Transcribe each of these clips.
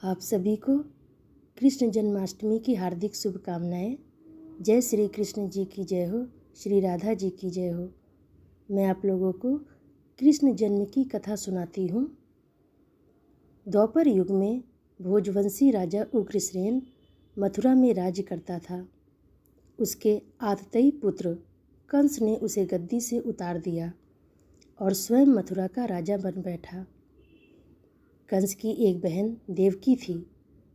आप सभी को कृष्ण जन्माष्टमी की हार्दिक शुभकामनाएं। जय श्री कृष्ण जी की जय हो, श्री राधा जी की जय हो। मैं आप लोगों को कृष्ण जन्म की कथा सुनाती हूँ। द्वापर युग में भोजवंशी राजा उग्रसेन मथुरा में राज्य करता था। उसके आततेय पुत्र कंस ने उसे गद्दी से उतार दिया और स्वयं मथुरा का राजा बन बैठा। कंस की एक बहन देवकी थी,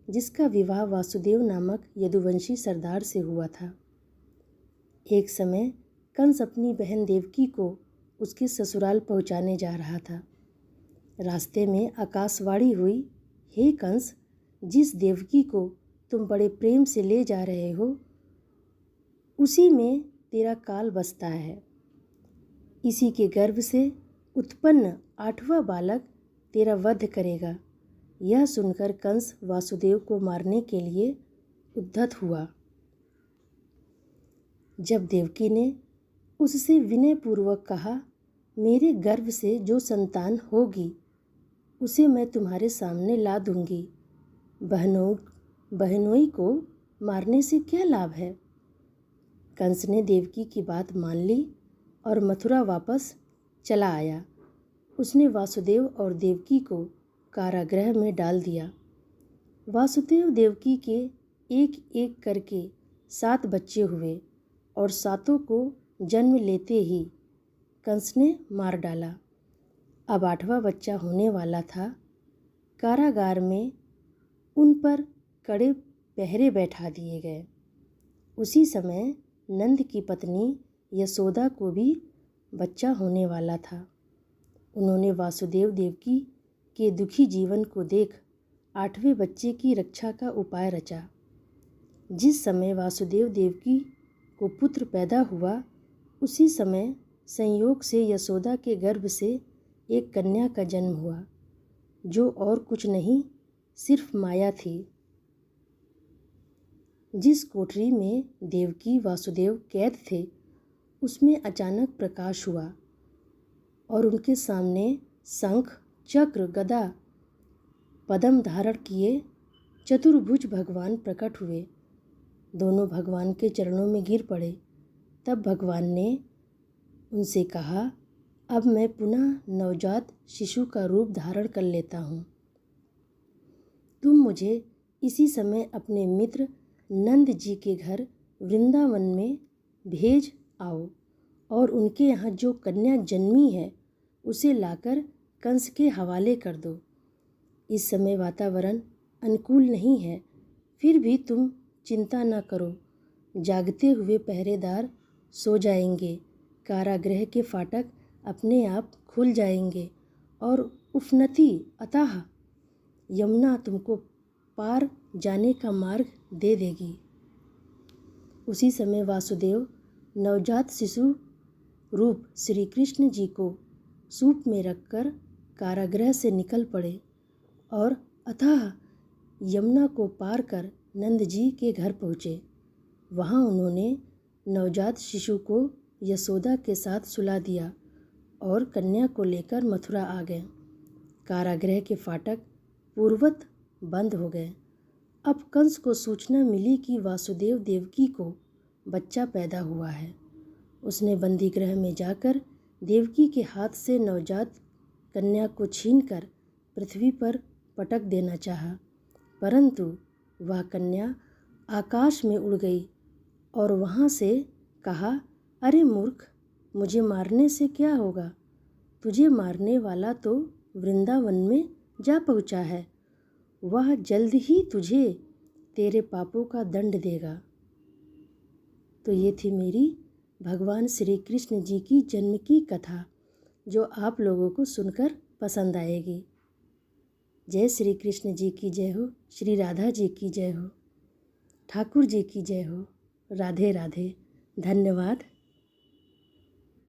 जिसका विवाह वासुदेव नामक यदुवंशी सरदार से हुआ था। एक समय कंस अपनी बहन देवकी को उसके ससुराल पहुंचाने जा रहा था। रास्ते में आकाशवाणी हुई, हे कंस, जिस देवकी को तुम बड़े प्रेम से ले जा रहे हो, उसी में तेरा काल बसता है। इसी के गर्भ से उत्पन्न 8वां बालक तेरा वध करेगा। यह सुनकर कंस वासुदेव को मारने के लिए उद्यत हुआ। जब देवकी ने उससे विनयपूर्वक कहा, मेरे गर्भ से जो संतान होगी उसे मैं तुम्हारे सामने ला दूंगी। बहनोई को मारने से क्या लाभ है। कंस ने देवकी की बात मान ली और मथुरा वापस चला आया। उसने वासुदेव और देवकी को कारागृह में डाल दिया। वासुदेव देवकी के एक एक करके 7 बच्चे हुए और 7 को जन्म लेते ही कंस ने मार डाला। अब 8वां बच्चा होने वाला था। कारागार में उन पर कड़े पहरे बैठा दिए गए। उसी समय नंद की पत्नी यशोदा को भी बच्चा होने वाला था। उन्होंने वासुदेव देवकी के दुखी जीवन को देख 8वें बच्चे की रक्षा का उपाय रचा। जिस समय वासुदेव देवकी को पुत्र पैदा हुआ, उसी समय संयोग से यशोदा के गर्भ से एक कन्या का जन्म हुआ, जो और कुछ नहीं, सिर्फ माया थी। जिस कोठरी में देवकी वासुदेव कैद थे, उसमें अचानक प्रकाश हुआ और उनके सामने शंख, चक्र, गदा, पद्म धारण किए चतुर्भुज भगवान प्रकट हुए। दोनों भगवान के चरणों में गिर पड़े। तब भगवान ने उनसे कहा, अब मैं पुनः नवजात शिशु का रूप धारण कर लेता हूँ। तुम मुझे इसी समय अपने मित्र नंद जी के घर वृंदावन में भेज आओ और उनके यहाँ जो कन्या जन्मी है उसे लाकर कंस के हवाले कर दो। इस समय वातावरण अनुकूल नहीं है, फिर भी तुम चिंता न करो। जागते हुए पहरेदार सो जाएंगे, कारागृह के फाटक अपने आप खुल जाएंगे और उफनती अतः यमुना तुमको पार जाने का मार्ग दे देगी। उसी समय वासुदेव नवजात शिशु रूप श्री कृष्ण जी को सूप में रखकर कारागृह से निकल पड़े और अथाह यमुना को पार कर नंद जी के घर पहुँचे। वहाँ उन्होंने नवजात शिशु को यशोदा के साथ सुला दिया और कन्या को लेकर मथुरा आ गए। कारागृह के फाटक पूर्ववत बंद हो गए। अब कंस को सूचना मिली कि वासुदेव देवकी को बच्चा पैदा हुआ है। उसने बंदीगृह में जाकर देवकी के हाथ से नवजात कन्या को छीनकर पृथ्वी पर पटक देना चाहा, परंतु वह कन्या आकाश में उड़ गई और वहाँ से कहा, अरे मूर्ख, मुझे मारने से क्या होगा। तुझे मारने वाला तो वृंदावन में जा पहुँचा है। वह जल्द ही तुझे तेरे पापों का दंड देगा। तो ये थी मेरी भगवान श्री कृष्ण जी की जन्म की कथा, जो आप लोगों को सुनकर पसंद आएगी। जय श्री कृष्ण जी की जय हो, श्री राधा जी की जय हो, ठाकुर जी की जय हो। राधे राधे। धन्यवाद।